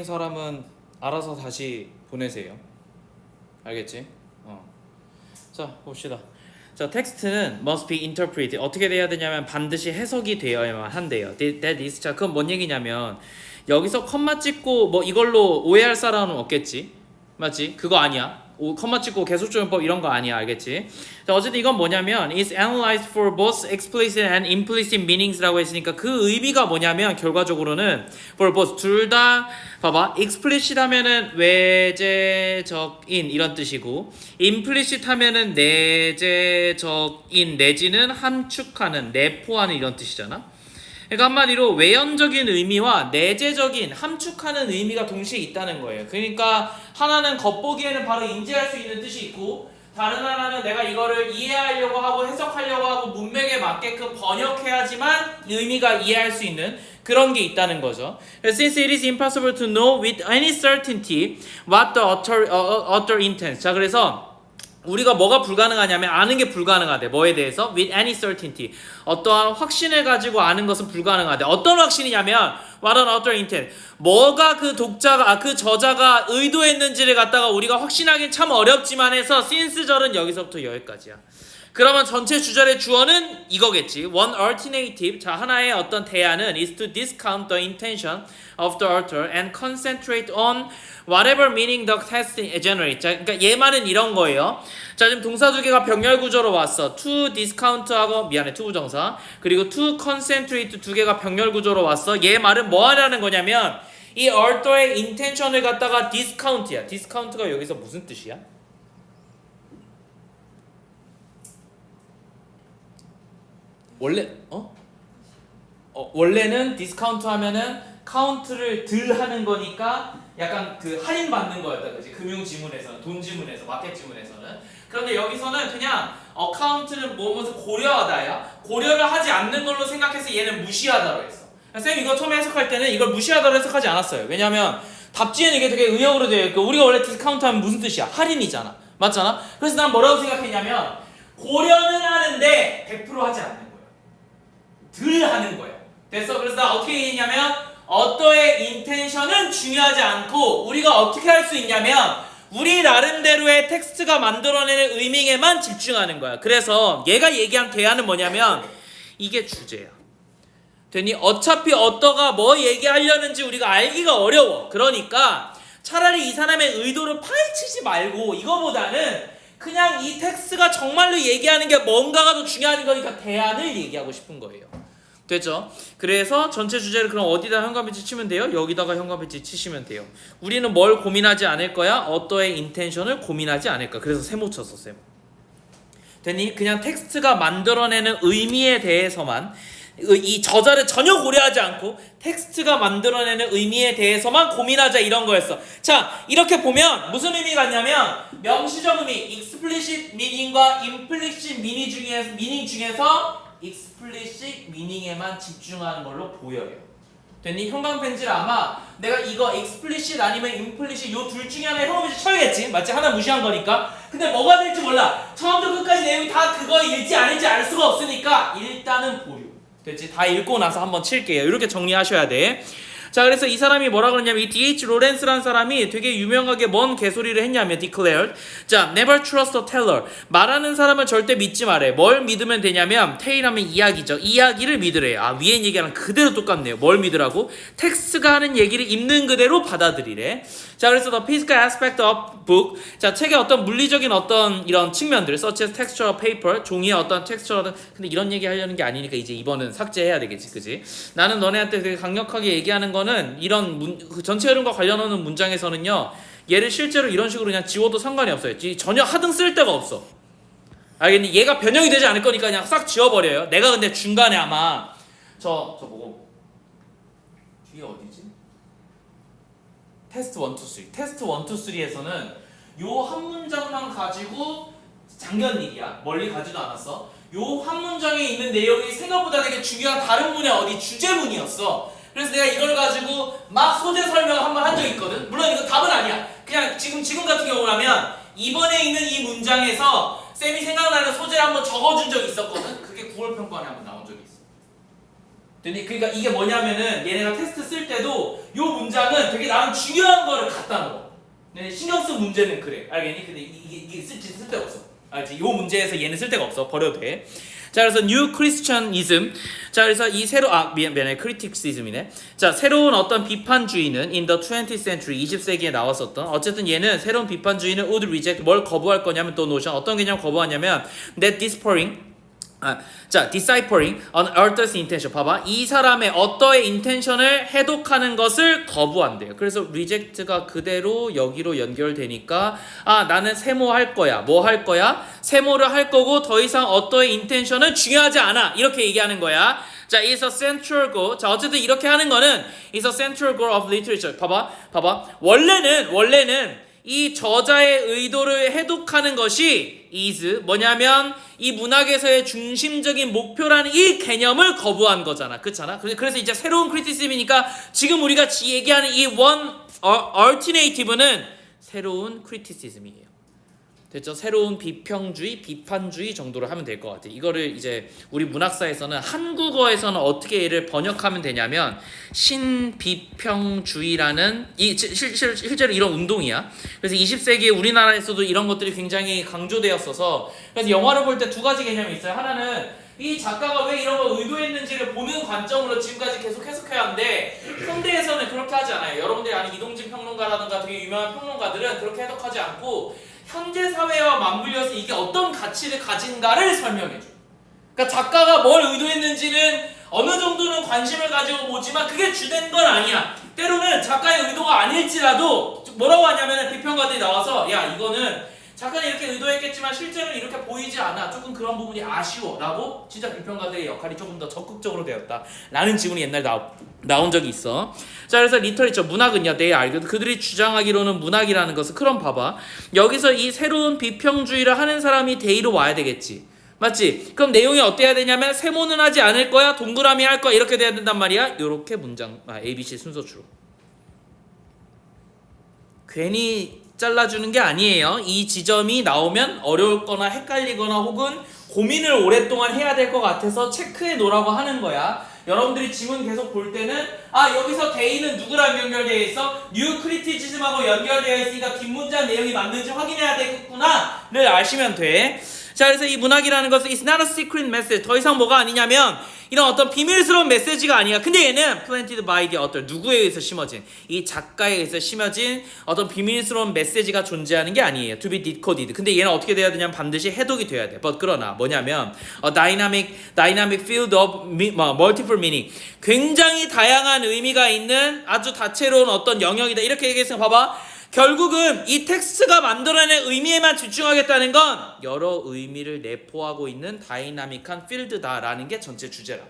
사람은 알아서 다시 보내세요. 알겠지? 자, 봅시다. 자, 텍스트는 must be interpreted. 어떻게 돼야 되냐면 반드시 해석이 되어야만 한대요. That is. 자, 그건 뭔 얘기냐면 여기서 컴마 찍고 뭐 이걸로 오해할 사람은 없겠지? 맞지? 그거 아니야. 컴마 찍고 계속조용법 이런 거 아니야. 알겠지? 자, 어쨌든 이건 뭐냐면 is analyzed for both explicit and implicit meanings라고 했으니까 그 의미가 뭐냐면 결과적으로는 for both 둘 다 봐봐. explicit 하면은 외재적인 이런 뜻이고 implicit 하면은 내재적인 내지는 함축하는 내포하는 이런 뜻이잖아. 그러니까 한마디로 외연적인 의미와 내재적인 함축하는 의미가 동시에 있다는 거예요. 그러니까 하나는 겉보기에는 바로 인지할 수 있는 뜻이 있고 다른 하나는 내가 이거를 이해하려고 하고 해석하려고 하고 문맥에 맞게끔 번역해야지만 의미가 이해할 수 있는 그런 게 있다는 거죠. Since it is impossible to know with any certainty what the author intends. 자, 그래서 우리가 뭐가 불가능하냐면 아는 게 불가능하대. 뭐에 대해서? With any certainty. 어떠한 확신을 가지고 아는 것은 불가능하대. 어떤 확신이냐면 what an author intend. 뭐가 그 독자가 그 저자가 의도했는지를 갖다가 우리가 확신하기는 참 어렵지만 해서 since절은 여기서부터 여기까지야. 그러면 전체 주절의 주어는 이거겠지. One alternative. 자, 하나의 어떤 대안은 is to discount the intention of the author and concentrate on whatever meaning the text generates. 자, 그러니까 얘 말은 이런 거예요. 자, 지금 동사 두 개가 병렬 구조로 왔어. to discount하고 미안해 to 부정사 그리고 to concentrate 두 개가 병렬 구조로 왔어. 얘 말은 뭐 하라는 거냐면 이 author의 intention을 갖다가 discount이야. discount가 여기서 무슨 뜻이야? 원래는 디스카운트 하면은 카운트를 덜 하는 거니까 약간 그 할인 받는 거였다, 그지? 금융 지문에서는, 돈 지문에서, 마켓 지문에서는. 그런데 여기서는 그냥 어카운트는 무엇을 고려하다야. 고려를 하지 않는 걸로 생각해서 얘는 무시하다로 했어. 쌤 이거 처음에 해석할 때는 이걸 무시하다로 해석하지 않았어요. 왜냐면 답지에는 이게 되게 의역으로 되어 있고 우리가 원래 디스카운트 하면 무슨 뜻이야? 할인이잖아. 맞잖아? 그래서 난 뭐라고 생각했냐면 고려는 하는데 100% 하지 않는 거야. 덜 하는 거야. 됐어? 그래서 나 어떻게 얘기했냐면 어떠의 인텐션은 중요하지 않고 우리가 어떻게 할 수 있냐면 우리 나름대로의 텍스트가 만들어내는 의미에만 집중하는 거야. 그래서 얘가 얘기한 대안은 뭐냐면 이게 주제야. 되니 어차피 어떠가 뭐 얘기하려는지 우리가 알기가 어려워. 그러니까 차라리 이 사람의 의도를 파헤치지 말고 이거보다는 그냥 이 텍스트가 정말로 얘기하는 게 뭔가가 더 중요한 거니까 대안을 얘기하고 싶은 거예요. 됐죠? 그래서 전체 주제를 그럼 어디다 현관배치 치면 돼요? 여기다가 현관배치 치시면 돼요. 우리는 뭘 고민하지 않을 거야? 어떠의 인텐션을 고민하지 않을 거야. 그래서 세모 쳤어, 세모. 됐니? 그냥 텍스트가 만들어내는 의미에 대해서만 이 저자를 전혀 고려하지 않고 텍스트가 만들어내는 의미에 대해서만 고민하자 이런 거였어. 자, 이렇게 보면 무슨 의미 같냐면 명시적 의미, explicit meaning과 implicit meaning 중에서 explicit meaning에만 집중하는 걸로 보여요. 됐니? 형광펜질 아마 내가 이거 explicit 아니면 implicit 요 둘 중에 하나에 형광펜질 쳐야겠지? 맞지? 하나 무시한 거니까. 근데 뭐가 될지 몰라. 처음부터 끝까지 내용이 다 그거일지 아닐지 알 수가 없으니까 일단은 보류. 됐지? 다 읽고 나서 한번 칠게요. 이렇게 정리하셔야 돼. 자, 그래서 이 사람이 뭐라 그러냐면 이 D.H. 로렌스라는 사람이 되게 유명하게 뭔 개소리를 했냐면 declared. 자, never trust a teller. 말하는 사람은 절대 믿지 말래. 뭘 믿으면 되냐면 tell하면 이야기죠. 이야기를 믿으래요. 아, 위에 얘기랑 그대로 똑같네요. 뭘 믿으라고? 텍스트가 하는 얘기를 있는 그대로 받아들이래. 자, 그래서 the physical aspect of book. 자, 책의 어떤 물리적인 어떤 이런 측면들, such as texture of paper, 종이의 어떤 texture. 근데 이런 얘기 하려는 게 아니니까 이제 이번은 삭제해야 되겠지, 그지? 나는 너네한테 되게 강력하게 얘기하는 거는 이런 전체 흐름과 관련하는 문장에서는요, 얘를 실제로 이런 식으로 그냥 지워도 상관이 없어요. 전혀 하등 쓸 데가 없어. 알겠니? 얘가 변형이 되지 않을 거니까 그냥 싹 지워버려요. 내가 근데 중간에 아마 저 뭐고 뒤에 어디지? 테스트 1, 2, 3. 테스트 1, 2, 3에서는 요 한 문장만 가지고 작년 일이야. 멀리 가지도 않았어. 요 한 문장에 있는 내용이 생각보다 되게 중요한 다른 문의 어디 주제문이었어. 그래서 내가 이걸 가지고 막 소재 설명을 한번 한 적이 있거든. 물론 이거 답은 아니야. 그냥 지금 같은 경우라면 이번에 있는 이 문장에서 쌤이 생각나는 소재를 한번 적어준 적이 있었거든. 그게 9월 평가원에 한번 나온 적이 있어. 그러니까 이게 뭐냐면은 얘네가 테스트 쓸 때도 요 문장은 되게 나는 중요한 거를 갖다 넣어. 신경 쓴 문제는 그래. 알겠니? 근데 이게 쓸데가 없어. 알지? 요 문제에서 얘는 쓸데가 없어. 버려도 돼. 자, 그래서 New Christianism. 자, 그래서 이 미안해, criticism이네. 자, 새로운 어떤 비판주의는 in the 20th century, 20세기에 나왔었던, 어쨌든 얘는 새로운 비판주의는 would reject, 뭘 거부할 거냐면 또 노션, 어떤 개념 거부하냐면 that deciphering an author's intention. 봐봐. 이 사람의 어떠의 인텐션을 해독하는 것을 거부한대요. 그래서 reject가 그대로 여기로 연결되니까 나는 세모할 거야. 뭐 할 거야? 세모를 할 거고 더 이상 어떠의 인텐션은 중요하지 않아. 이렇게 얘기하는 거야. 자, is a central goal. 자, 어쨌든 이렇게 하는 거는 is a central goal of literature. 봐봐. 원래는 이 저자의 의도를 해독하는 것이 is 뭐냐면 이 문학에서의 중심적인 목표라는 이 개념을 거부한 거잖아. 그렇잖아? 그래서 이제 새로운 크리티시즘이니까 지금 우리가 얘기하는 이 one alternative는 새로운 크리티시즘이에요. 됐죠? 새로운 비평주의, 비판주의 정도로 하면 될 것 같아. 이거를 이제 우리 문학사에서는 한국어에서는 어떻게 얘를 번역하면 되냐면 신비평주의라는 실제로 이런 운동이야. 그래서 20세기에 우리나라에서도 이런 것들이 굉장히 강조되었어서 그래서 영화를 볼 때 두 가지 개념이 있어요. 하나는 이 작가가 왜 이런 걸 의도했는지를 보는 관점으로 지금까지 계속 해석해야 하는데 현대에서는 그렇게 하지 않아요. 여러분들이 아는 이동진 평론가라든가 되게 유명한 평론가들은 그렇게 해석하지 않고 현재 사회와 맞물려서 이게 어떤 가치를 가진가를 설명해줘. 그러니까 작가가 뭘 의도했는지는 어느 정도는 관심을 가지고 보지만 그게 주된 건 아니야. 때로는 작가의 의도가 아닐지라도 뭐라고 하냐면 비평가들이 나와서 야 이거는 작가는 이렇게 의도했겠지만 실제로는 이렇게 보이지 않아. 조금 그런 부분이 아쉬워. 라고 진짜 비평가들의 역할이 조금 더 적극적으로 되었다. 라는 질문이 옛날에 나온 적이 있어. 자, 그래서 리터리처, 문학은요. 그들이 주장하기로는 문학이라는 것은 그럼 봐봐. 여기서 이 새로운 비평주의를 하는 사람이 대의로 와야 되겠지. 맞지? 그럼 내용이 어때야 되냐면 세모는 하지 않을 거야. 동그라미 할 거야. 이렇게 돼야 된단 말이야. 요렇게 문장 ABC 순서추로. 괜히 잘라주는 게 아니에요. 이 지점이 나오면 어려웠거나 헷갈리거나 혹은 고민을 오랫동안 해야 될 것 같아서 체크해 놓으라고 하는 거야. 여러분들이 지문 계속 볼 때는 여기서 대의는 누구랑 연결되어 있어? 뉴 크리티시즘하고 연결되어 있으니까 뒷문장 내용이 맞는지 확인해야 되겠구나 를 아시면 돼. 자, 그래서 이 문학이라는 것은 It's not a secret message. 더 이상 뭐가 아니냐면 이런 어떤 비밀스러운 메시지가 아니야. 근데 얘는 planted by the author. 누구에 의해서 심어진? 이 작가에 의해서 심어진 어떤 비밀스러운 메시지가 존재하는 게 아니에요. To be decoded. 근데 얘는 어떻게 돼야 되냐면 반드시 해독이 돼야 돼. But 그러나 뭐냐면 dynamic field of multiple meaning. 굉장히 다양한 의미가 있는 아주 다채로운 어떤 영역이다. 이렇게 얘기해서 봐봐. 결국은 이 텍스트가 만들어낸 의미에만 집중하겠다는 건 여러 의미를 내포하고 있는 다이나믹한 필드다라는 게 전체 주제라.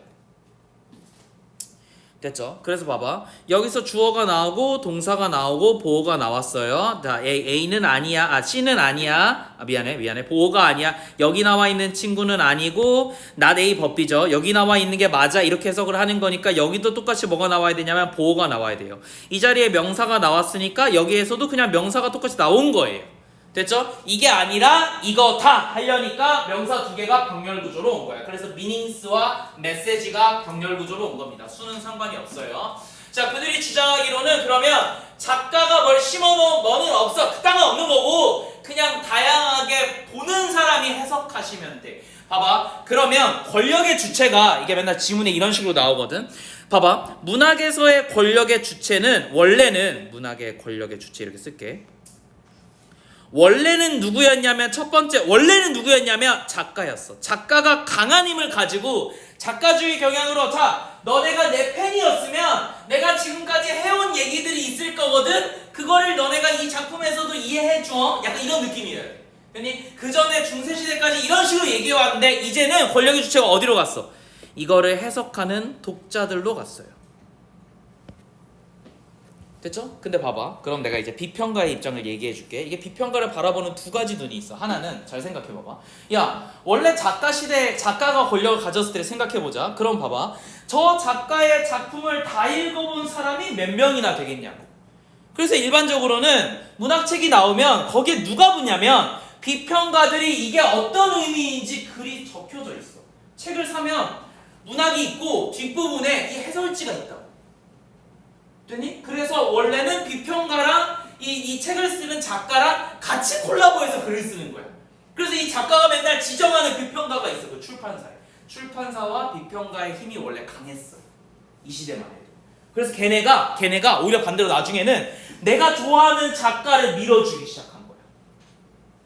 됐죠? 그래서 봐봐. 여기서 주어가 나오고 동사가 나오고 보어가 나왔어요. 자, A는 아니야. C는 아니야. 미안해. 보어가 아니야. 여기 나와 있는 친구는 아니고 not A 법비죠. 여기 나와 있는 게 맞아. 이렇게 해석을 하는 거니까 여기도 똑같이 뭐가 나와야 되냐면 보어가 나와야 돼요. 이 자리에 명사가 나왔으니까 여기에서도 그냥 명사가 똑같이 나온 거예요. 됐죠? 이게 아니라 이거다 하려니까 명사 두 개가 병렬 구조로 온 거야. 그래서 meanings와 message가 병렬 구조로 온 겁니다. 수는 상관이 없어요. 자, 그들이 주장하기로는 그러면 작가가 뭘 심어놓은 뭐는 없어. 그 땅은 없는 거고 그냥 다양하게 보는 사람이 해석하시면 돼. 봐봐. 그러면 권력의 주체가 이게 맨날 지문에 이런 식으로 나오거든. 봐봐. 문학에서의 권력의 주체는 원래는 문학의 권력의 주체 이렇게 쓸게. 원래는 누구였냐면 원래는 누구였냐면 작가였어. 작가가 강한 힘을 가지고 작가주의 경향으로 너네가 내 팬이었으면 내가 지금까지 해온 얘기들이 있을 거거든. 그거를 너네가 이 작품에서도 이해해줘. 약간 이런 느낌이에요. 그 전에 중세시대까지 이런 식으로 얘기해왔는데 이제는 권력의 주체가 어디로 갔어? 이거를 해석하는 독자들로 갔어요. 됐죠? 근데 봐봐. 그럼 내가 이제 비평가의 입장을 얘기해 줄게. 이게 비평가를 바라보는 두 가지 눈이 있어. 하나는 잘 생각해 봐봐. 야, 원래 작가 시대에 작가가 권력을 가졌을 때 생각해 보자. 그럼 봐봐. 저 작가의 작품을 다 읽어본 사람이 몇 명이나 되겠냐고. 그래서 일반적으로는 문학책이 나오면 거기에 누가 보냐면 비평가들이 이게 어떤 의미인지 글이 적혀져 있어. 책을 사면 문학이 있고 뒷부분에 이 해설지가 있다고. 됐니? 그래서 원래는 비평가랑 이 책을 쓰는 작가랑 같이 콜라보해서 글을 쓰는 거야. 그래서 이 작가가 맨날 지정하는 비평가가 있어. 그 출판사에. 출판사와 비평가의 힘이 원래 강했어. 이 시대만 해도. 그래서 걔네가 오히려 반대로 나중에는 내가 좋아하는 작가를 밀어주기 시작한 거야.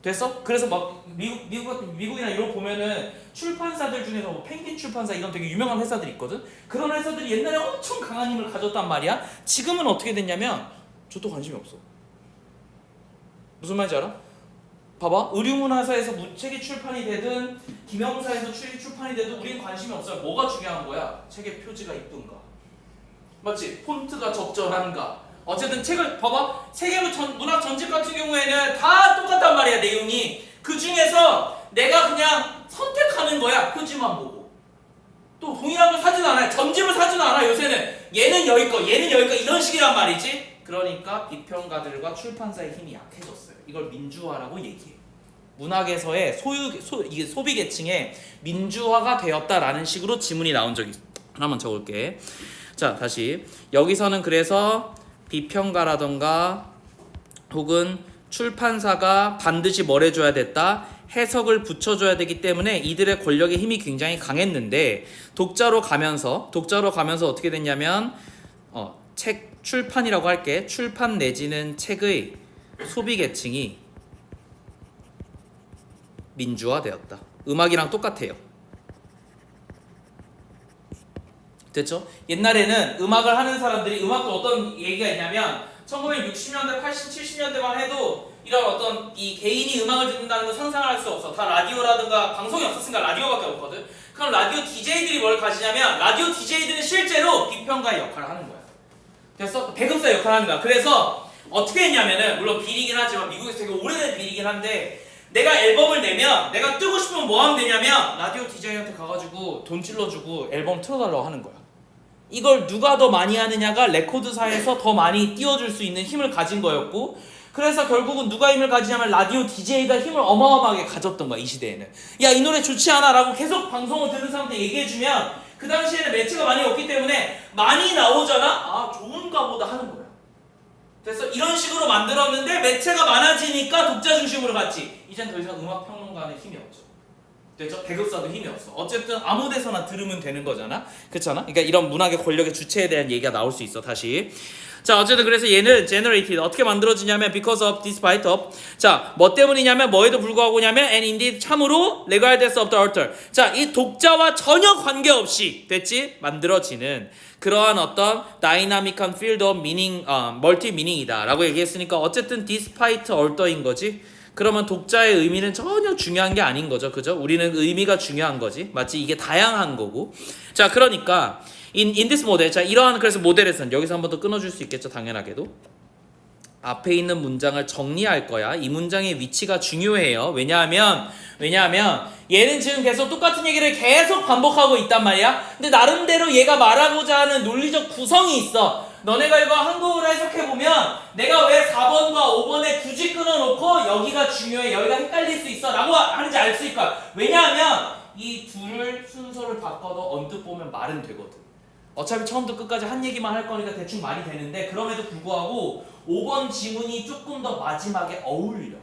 됐어? 그래서 막 미국이나 이런 거 보면은 출판사들 중에서 뭐 펭귄 출판사 이런 되게 유명한 회사들이 있거든. 그런 회사들이 옛날에 엄청 강한 힘을 가졌단 말이야. 지금은 어떻게 됐냐면 저도 관심이 없어. 무슨 말인지 알아? 봐봐. 의류문화사에서 책이 출판이 되든 김영사에서 책이 출판이 되든 우리는 관심이 없어요. 뭐가 중요한 거야? 책의 표지가 이쁜가? 맞지? 폰트가 적절한가? 어쨌든 책을 봐봐. 세계 문학 전집 같은 경우에는 다 똑같단 말이야. 내용이. 그 중에서 내가 그냥 선택하는 거야. 표지만 보고. 또 동일한 걸 사진 않아요. 전집을 사진 않아. 요새는 얘는 여기 거 얘는 여기 거 이런 식이란 말이지. 그러니까 비평가들과 출판사의 힘이 약해졌어요. 이걸 민주화라고 얘기해. 문학에서의 이게 소비 계층의 민주화가 되었다라는 식으로 지문이 나온 적이 있어. 하나만 적을게. 자, 다시 여기서는 그래서 비평가라던가 혹은 출판사가 반드시 뭘 해줘야 됐다? 해석을 붙여줘야 되기 때문에 이들의 권력의 힘이 굉장히 강했는데 독자로 가면서 어떻게 됐냐면 책 출판이라고 할게. 출판 내지는 책의 소비 계층이 민주화되었다. 음악이랑 똑같아요. 됐죠? 옛날에는 음악을 하는 사람들이 음악도 어떤 얘기가 있냐면 1960년대, 80, 70년대만 해도 이런 어떤 이 개인이 음악을 듣는다는 걸 상상을 할 수 없어. 다 라디오라든가 방송이 없었으니까 라디오밖에 없거든. 그럼 라디오 DJ들이 뭘 가지냐면 라디오 DJ들은 실제로 비평가의 역할을 하는 거야. 됐어? 배급사 역할을 하는 거야. 그래서 어떻게 했냐면은 물론 비리긴 하지만 미국에서 되게 오래된 비리긴 한데 내가 앨범을 내면 내가 뜨고 싶으면 뭐 하면 되냐면 라디오 DJ한테 가가지고 돈 찔러주고 앨범 틀어달라고 하는 거야. 이걸 누가 더 많이 하느냐가 레코드사에서 더 많이 띄워줄 수 있는 힘을 가진 거였고 그래서 결국은 누가 힘을 가지냐면 라디오 DJ가 힘을 어마어마하게 가졌던 거야. 이 시대에는. 야, 이 노래 좋지 않아? 라고 계속 방송을 듣는 사람한테 얘기해주면 그 당시에는 매체가 많이 없기 때문에 많이 나오잖아? 아, 좋은가 보다 하는 거야. 그래서 이런 식으로 만들었는데 매체가 많아지니까 독자 중심으로 갔지. 이젠 더 이상 음악 평론가는 힘이 없죠. 됐죠? 배급사도 힘이 없어. 어쨌든 아무 데서나 들으면 되는 거잖아. 그렇잖아? 그러니까 이런 문학의 권력의 주체에 대한 얘기가 나올 수 있어. 다시. 자, 어쨌든 그래서 얘는 generated 어떻게 만들어지냐면 because of, despite of. 자, 뭐 때문이냐면 뭐에도 불구하고냐면 and indeed 참으로 regardless of the author. 자, 이 독자와 전혀 관계없이 됐지? 만들어지는 그러한 어떤 dynamic한 field of meaning, multi meaning이다 라고 얘기했으니까 어쨌든 despite author인 거지. 그러면 독자의 의미는 전혀 중요한 게 아닌 거죠. 그죠? 우리는 의미가 중요한 거지. 마치 이게 다양한 거고. 자, 그러니까 in this model. 자, 이러한 그래서 모델에서는 여기서 한 번 더 끊어줄 수 있겠죠. 당연하게도. 앞에 있는 문장을 정리할 거야. 이 문장의 위치가 중요해요. 왜냐하면 얘는 지금 계속 똑같은 얘기를 계속 반복하고 있단 말이야. 근데 나름대로 얘가 말하고자 하는 논리적 구성이 있어. 너네가 이거 한국어로 해석해보면 내가 왜 4번과 5번에 굳이 끊어놓고 여기가 중요해, 여기가 헷갈릴 수 있어 라고 하는지 알 수 있을 거야. 왜냐하면 이 둘을 순서를 바꿔도 언뜻 보면 말은 되거든. 어차피 처음부터 끝까지 한 얘기만 할 거니까 대충 말이 되는데 그럼에도 불구하고 5번 지문이 조금 더 마지막에 어울려.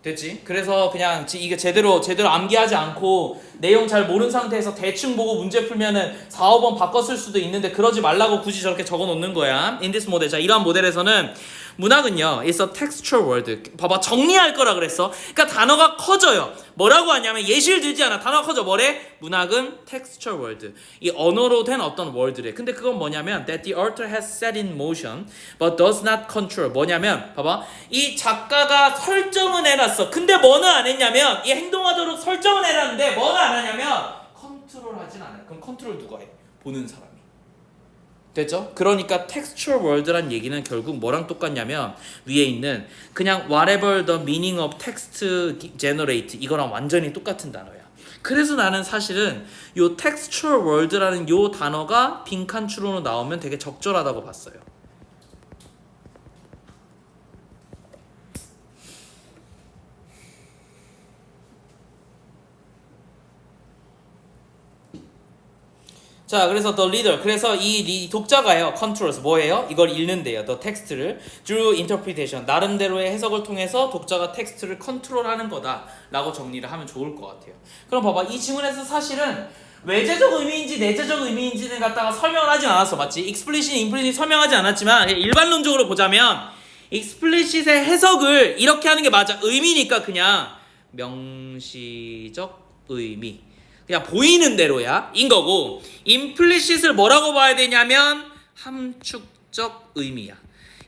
됐지? 그래서 그냥 이게 제대로 암기하지 않고 내용 잘 모르는 상태에서 대충 보고 문제 풀면은 4, 5번 바꿔 쓸 수도 있는데 그러지 말라고 굳이 저렇게 적어 놓는 거야. In this model. 자, 이러한 모델에서는 문학은요, it's a textual word. 봐봐, 정리할 거라 그랬어. 그러니까 단어가 커져요. 뭐라고 하냐면 예시를 들지 않아. 단어가 커져. 뭐래? 문학은 textual word. 이 언어로 된 어떤 word래. 근데 그건 뭐냐면 that the author has set in motion but does not control. 뭐냐면 봐봐, 이 작가가 설정은 해놨어. 근데 뭐는 안 했냐면 이 행동하도록 설정은 해놨는데 뭐는 안 하냐면 컨트롤하진 않아요. 그럼 컨트롤 누가 해? 보는 사람이. 됐죠? 그러니까 textual word란 얘기는 결국 뭐랑 똑같냐면 위에 있는 그냥 whatever the meaning of text generate 이거랑 완전히 똑같은 단어야. 그래서 나는 사실은 요 textual word라는 요 단어가 빈칸 추론으로 나오면 되게 적절하다고 봤어요. 자, 그래서 the reader, 그래서 이 독자가요, controls 뭐예요? 이걸 읽는데요, the text를 through interpretation, 나름대로의 해석을 통해서 독자가 텍스트를 컨트롤하는 거다라고 정리를 하면 좋을 것 같아요. 그럼 봐봐, 이 지문에서 사실은 외재적 의미인지 내재적 의미인지는 갖다가 설명을 하진 않았어, 맞지? explicit, implicit 설명하지 않았지만 일반론적으로 보자면 explicit의 해석을 이렇게 하는 게 맞아. 의미니까 그냥 명시적 의미. 그냥 보이는 대로야 인 거고, implicit을 뭐라고 봐야 되냐면 함축적 의미야.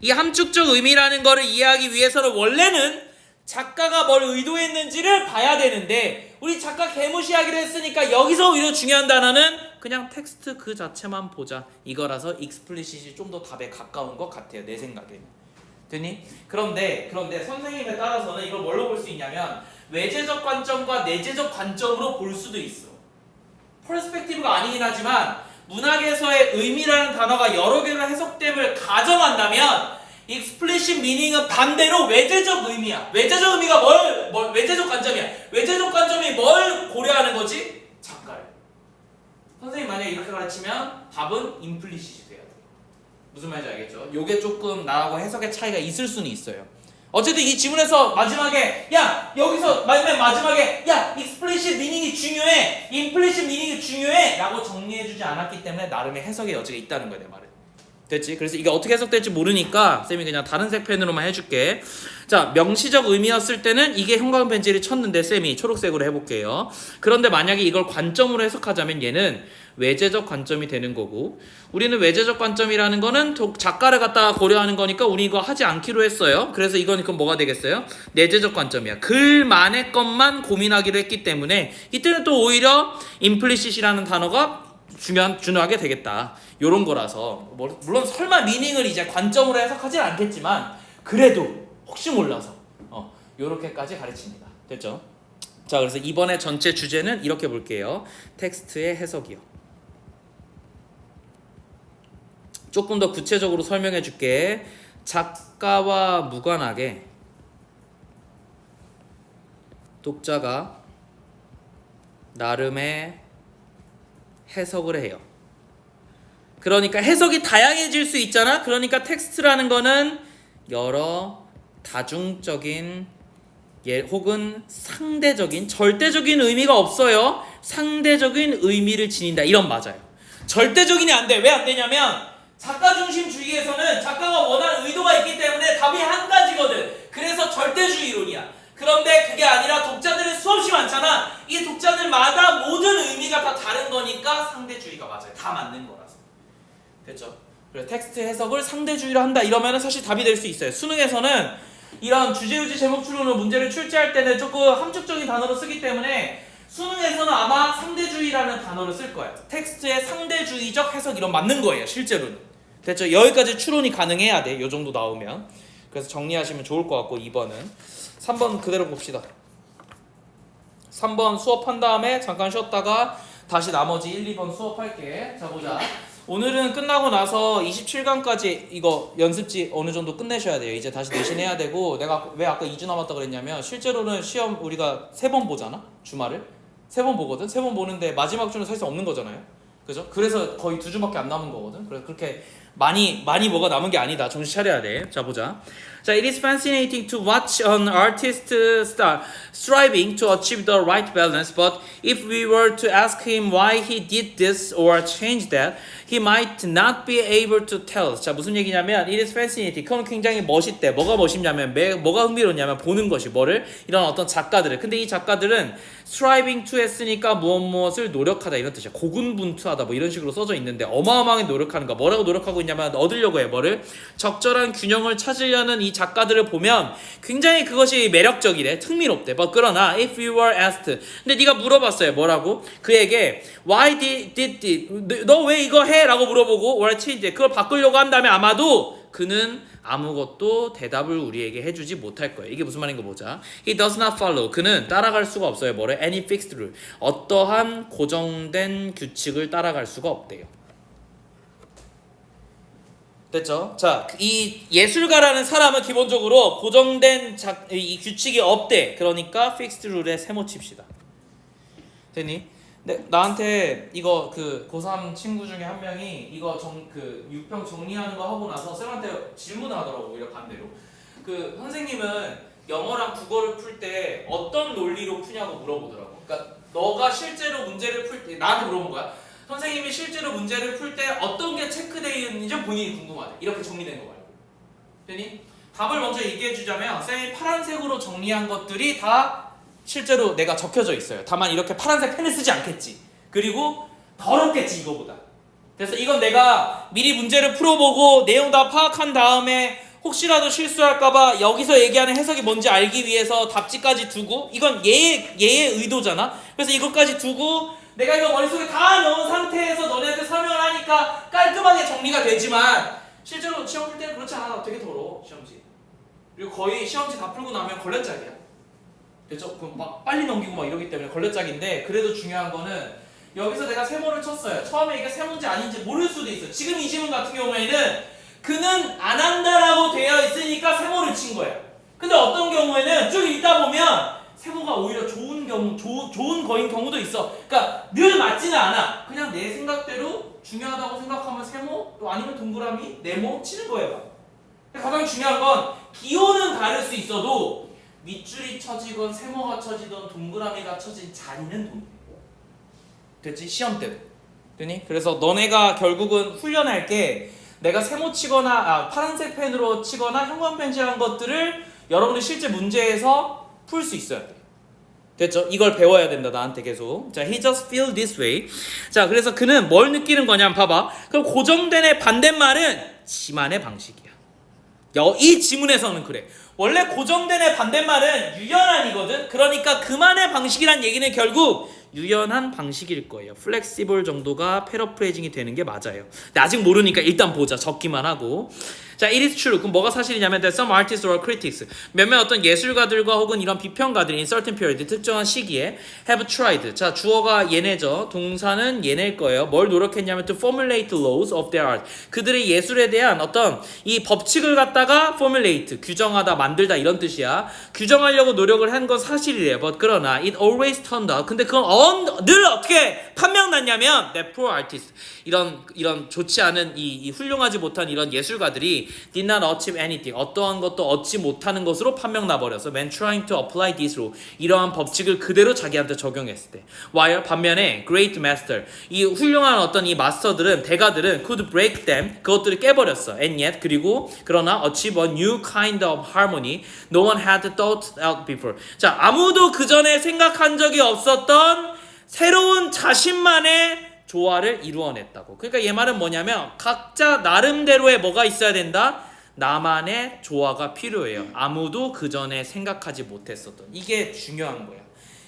이 함축적 의미라는 거를 이해하기 위해서는 원래는 작가가 뭘 의도했는지를 봐야 되는데 우리 작가 개무시하기로 했으니까 여기서 오히려 중요한 단어는 그냥 텍스트 그 자체만 보자 이거라서 explicit이 좀 더 답에 가까운 것 같아요, 내 생각에는. 됐니? 그런데 선생님에 따라서는 이걸 뭘로 볼 수 있냐면 외재적 관점과 내재적 관점으로 볼 수도 있어. 퍼스펙티브가 아니긴 하지만 문학에서의 의미라는 단어가 여러 개로 해석됨을 가정한다면 explicit meaning은 반대로 외재적 의미야. 외재적 의미가 외재적 관점이야. 외재적 관점이 뭘 고려하는 거지? 작가를. 선생님 만약에 이렇게 가르치면 답은 implicit이 돼야 돼. 무슨 말인지 알겠죠? 요게 조금 나하고 해석의 차이가 있을 수는 있어요. 어쨌든 이 지문에서 마지막에 여기서 맨 마지막에 explicit meaning이 중요해, implicit meaning이 중요해 라고 정리해주지 않았기 때문에 나름의 해석의 여지가 있다는 거야, 내 말은. 됐지? 그래서 이게 어떻게 해석될지 모르니까 쌤이 그냥 다른 색펜으로만 해줄게. 자, 명시적 의미였을 때는 이게 형광 펜질이 쳤는데 쌤이 초록색으로 해볼게요. 그런데 만약에 이걸 관점으로 해석하자면 얘는 외재적 관점이 되는 거고, 우리는 외재적 관점이라는 거는 작가를 갖다가 고려하는 거니까 우리 이거 하지 않기로 했어요. 그래서 이건 그럼 뭐가 되겠어요? 내재적 관점이야. 글만의 것만 고민하기로 했기 때문에 이때는 또 오히려 implicit이라는 단어가 중요하게 되겠다. 요런 거라서 물론 설마 미닝을 이제 관점으로 해석하진 않겠지만 그래도 혹시 몰라서 요렇게까지 가르칩니다. 됐죠? 자, 그래서 이번에 전체 주제는 이렇게 볼게요. 텍스트의 해석이요. 조금 더 구체적으로 설명해 줄게. 작가와 무관하게 독자가 나름의 해석을 해요. 그러니까 해석이 다양해질 수 있잖아. 그러니까 텍스트라는 거는 여러 다중적인 혹은 상대적인, 절대적인 의미가 없어요. 상대적인 의미를 지닌다. 이런 맞아요. 절대적인이 안 돼. 왜 안 되냐면 작가 중심주의에서는 작가가 원하는 의도가 있기 때문에 답이 한 가지거든. 그래서 절대주의 이론이야. 그런데 그게 아니라 독자들은 수없이 많잖아. 이 독자들마다 모든 의미가 다 다른 거니까 상대주의가 맞아요. 다 맞는 거라서. 됐죠? 그래서 텍스트 해석을 상대주의로 한다 이러면 사실 답이 될 수 있어요. 수능에서는 이런 주제유지 제목 추론으로 문제를 출제할 때는 조금 함축적인 단어로 쓰기 때문에 수능에서는 아마 상대주의라는 단어를 쓸 거예요. 텍스트의 상대주의적 해석 이런 맞는 거예요, 실제로는. 됐죠? 여기까지 추론이 가능해야 돼. 요 정도 나오면. 그래서 정리하시면 좋을 것 같고 2번은 3번 그대로 봅시다. 3번 수업한 다음에 잠깐 쉬었다가 다시 나머지 1, 2번 수업할게. 자, 보자. 오늘은 끝나고 나서 27강까지 이거 연습지 어느 정도 끝내셔야 돼요. 이제 다시 내신해야 되고, 내가 왜 아까 2주 남았다 그랬냐면 실제로는 시험 우리가 3번 보잖아. 주말을 3번 보거든. 3번 보는데 마지막 주는 사실 없는 거잖아요. 그죠? 그래서 거의 2주밖에 안 남은 거거든. 그래서 그렇게 많이 뭐가 남은 게 아니다. 정신 차려야 돼. 자, 보자. 자, it is fascinating to watch an artist striving to achieve the right balance, but if we were to ask him why he did this or change that, he might not be able to tell us. 자, 무슨 얘기냐면 it is fascinating. 그건 굉장히 멋있대. 뭐가 멋있냐면 뭐가 흥미롭냐면 보는 것이 뭐를? 이런 어떤 작가들을. 근데 이 작가들은 striving to 했으니까 무엇을 노력하다 이런 뜻이야. 고군분투하다 뭐 이런 식으로 써져 있는데 어마어마하게 노력하는 거. 뭐라고 노력하고 있냐면 얻으려고 해. 뭐를? 적절한 균형을 찾으려는 이 작가들을 보면 굉장히 그것이 매력적이래. 흥미롭대. 그러나 if you were asked, 근데 네가 물어봤어요. 뭐라고? 그에게 why did 너 왜 이거 해? 라고 물어보고 or change 그걸 바꾸려고 한다면 아마도 그는 아무것도 대답을 우리에게 해주지 못할 거예요. 이게 무슨 말인 거 보자. He does not follow. 그는 따라갈 수가 없어요. 뭐래? Any fixed rule. 어떠한 고정된 규칙을 따라갈 수가 없대요. 됐죠? 자, 이 예술가라는 사람은 기본적으로 고정된 이 규칙이 없대. 그러니까 fixed rule에 세모 칩시다. 됐니? 나한테 이거 그 고3 친구 중에 한 명이 이거 그 유평 정리하는 거 하고 나서 쌤한테 질문을 하더라고. 오히려 반대로. 그 선생님은 영어랑 국어를 풀 때 어떤 논리로 푸냐고 물어보더라고. 그러니까 너가 실제로 문제를 풀 때 나한테 물어본 거야. 선생님이 실제로 문제를 풀 때 어떤 게 체크되어 있는지 본인이 궁금하대. 이렇게 정리된 거 말고. 됐니? 답을 먼저 얘기해 주자면 쌤이 파란색으로 정리한 것들이 다 실제로 내가 적혀져 있어요. 다만 이렇게 파란색 펜을 쓰지 않겠지. 그리고 더럽겠지 이거보다. 그래서 이건 내가 미리 문제를 풀어보고 내용 다 파악한 다음에 혹시라도 실수할까봐 여기서 얘기하는 해석이 뭔지 알기 위해서 답지까지 두고 이건 얘의 의도잖아. 그래서 이것까지 두고 내가 이거 머릿속에 다 넣은 상태에서 너네한테 설명을 하니까 깔끔하게 정리가 되지만 실제로 시험 풀 때는 그렇지 않아. 되게 더러워 시험지. 그리고 거의 시험지 다 풀고 나면 걸레짝이야. 그렇죠? 그럼 막 빨리 넘기고 막 이러기 때문에 걸레짝인데 그래도 중요한 거는 여기서 내가 세모를 쳤어요. 처음에 이게 세모인지 아닌지 모를 수도 있어. 지금 이 질문 같은 경우에는 그는 안 한다라고 되어 있으니까 세모를 친 거야. 근데 어떤 경우에는 쭉 읽다 보면 세모가 오히려 좋은 경우, 좋은 거인 경우도 있어. 그러니까 늘 맞지는 않아. 그냥 내 생각대로 중요하다고 생각하면 세모, 또 아니면 동그라미, 네모 치는 거예요. 가장 중요한 건 기호는 다를 수 있어도 밑줄이 쳐지건 세모가 쳐지던 동그라미가 쳐진 자리는 동일해. 됐지? 시험 때도. 되니? 그래서 너네가 결국은 훈련할 게 내가 세모 치거나 파란색 펜으로 치거나 형광 펜질한 것들을 여러분이 실제 문제에서 풀 수 있어야 돼. 됐죠? 이걸 배워야 된다 나한테 계속. 자, he just feel this way. 자, 그래서 그는 뭘 느끼는 거냐면 봐봐. 그럼 고정된의 반대말은 지만의 방식이야. 이 지문에서는 그래. 원래 고정된의 반대말은 유연한이거든. 그러니까 그만의 방식이란 얘기는 결국 유연한 방식일 거예요. 플렉시블 정도가 패러프레이징이 되는 게 맞아요. 근데 아직 모르니까 일단 보자. 적기만 하고. 자, it is true. 그럼 뭐가 사실이냐면 that some artists or critics 몇몇 어떤 예술가들과 혹은 이런 비평가들이 in certain period 특정한 시기에 have tried. 자, 주어가 얘네죠. 동사는 얘네일 거예요. 뭘 노력했냐면 to formulate laws of their art. 그들의 예술에 대한 어떤 이 법칙을 갖다가 formulate 규정하다 만들다 이런 뜻이야. 규정하려고 노력을 한 건 사실이래요. But 그러나 it always turned out. 근데 그건 늘 어떻게 판명났냐면 that poor artist 이런 좋지 않은 이 훌륭하지 못한 이런 예술가들이 did not achieve anything. 어떠한 것도 얻지 못하는 것으로 판명나 버려서 when trying to apply this law. 이러한 법칙을 그대로 자기한테 적용했을 때. while 반면에 great master. 이 훌륭한 어떤 이 마스터들은 대가들은 could break them. 그것들을 깨버렸어. and yet 그리고 그러나 achieve a new kind of harmony no one had thought out before. 자, 아무도 그 전에 생각한 적이 없었던 새로운 자신만의 조화를 이루어냈다고. 그러니까 얘 말은 뭐냐면 각자 나름대로의 뭐가 있어야 된다? 나만의 조화가 필요해요. 아무도 그 전에 생각하지 못했었던. 이게 중요한 거야.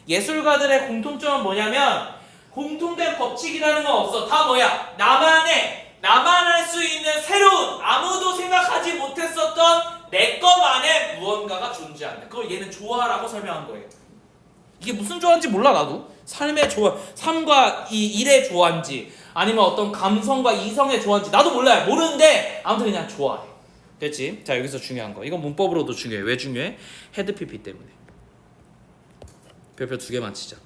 예술가들의 공통점은 뭐냐면 공통된 법칙이라는 건 없어. 다 뭐야? 나만 할 수 있는 새로운 아무도 생각하지 못했었던 내 것만의 무언가가 존재한다. 그걸 얘는 조화라고 설명한 거예요. 이게 무슨 조화인지 몰라 나도. 삶의 조화, 삶과 이 일의 조화인지 아니면 어떤 감성과 이성의 조화인지 나도 몰라요. 모르는데 아무튼 그냥 좋아해. 됐지? 자, 여기서 중요한 거. 이건 문법으로도 중요해. 왜 중요해? 헤드 PP 때문에. 별표 2개만 치자.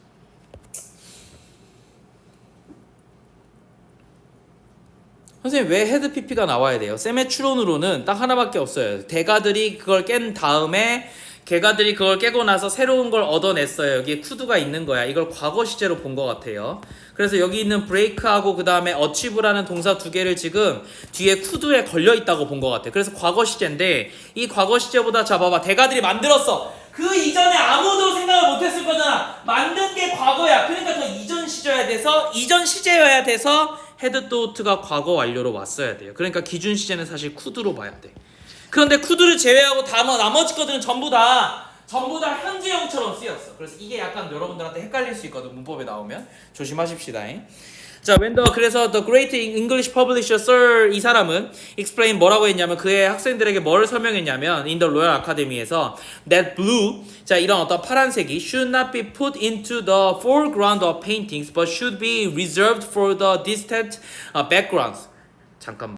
선생님 왜 헤드 PP가 나와야 돼요? 쌤의 추론으로는 딱 하나밖에 없어요. 대가들이 그걸 깬 다음에 걔가들이 그걸 깨고 나서 새로운 걸 얻어냈어요. 여기에 쿠드가 있는 거야. 이걸 과거 시제로 본 것 같아요. 그래서 여기 있는 브레이크하고 그 다음에 achieve라는 동사 2개를 지금 뒤에 쿠드에 걸려있다고 본 것 같아요. 그래서 과거 시제인데 이 과거 시제보다 자 봐봐. 대가들이 만들었어. 그 이전에 아무도 생각을 못했을 거잖아. 만든 게 과거야. 그러니까 더 이전 시제여야 돼서 헤드 또트가 과거 완료로 왔어야 돼요. 그러니까 기준 시제는 사실 쿠드로 봐야 돼. 그런데 쿠드를 제외하고 나머지 것들은 전부 다 현재형처럼 쓰였어. 그래서 이게 약간 여러분들한테 헷갈릴 수 있거든. 문법에 나오면 조심하십시다. 자, 그래서 The Great English Publisher Sir 이 사람은 explain 뭐라고 했냐면 그의 학생들에게 뭐를 설명했냐면 in the Royal Academy에서 that blue 자 이런 어떤 파란색이 should not be put into the foreground of paintings but should be reserved for the distant backgrounds. 잠깐만.